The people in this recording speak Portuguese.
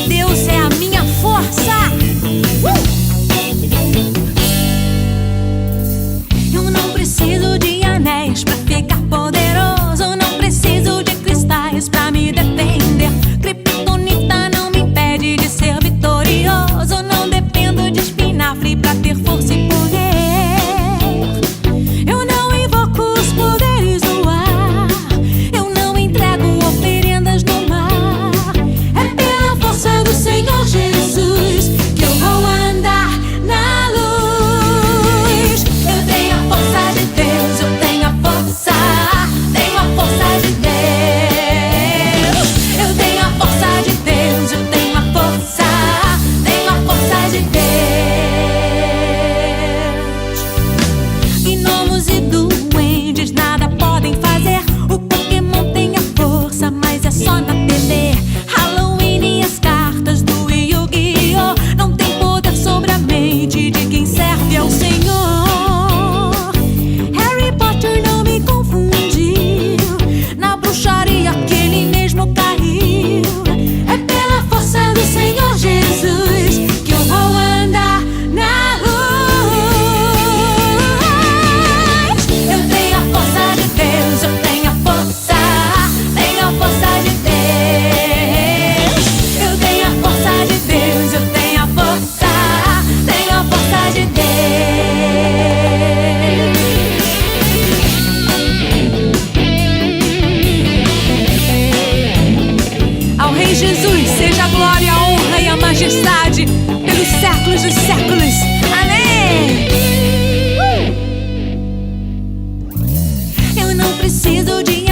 Deus é a minha força. Eu não preciso de anéis pra ficar poderoso. Não preciso de cristais pra me defender. Kryptonita não me impede de ser vitorioso. Não dependo de espinafre pra ter força e poder. Eu não invoco os poderes do ar. Eu não entrego oferendas no mar. É pela força do Senhor Jesus que eu vou andar na luz. Eu tenho a força de Deus, eu tenho a força. Tenho a força de Deus. Eu tenho a força de Deus, eu tenho a força. Tenho a força de Deus. Gnomos e duendes nada podem fazer. O Pokémon tem a força, mas é só na TV. Halloween e as cartas do Yu-Gi-Oh! Não tem poder sobre a mente de quem serve ao Senhor. Harry Potter não me confundiu. Na bruxaria que ele mesmo caiu. É pela força do Senhor Jesus que eu vou andar na luz. Eu tenho a força de Deus, eu tenho a força. Tenho a força de Deus. Eu tenho a força de Deus, eu tenho a força. Tenho a força de Deus. Ao Rei Jesus seja a glória, a honra e a majestade pelos séculos dos séculos. Amém. Eu não preciso de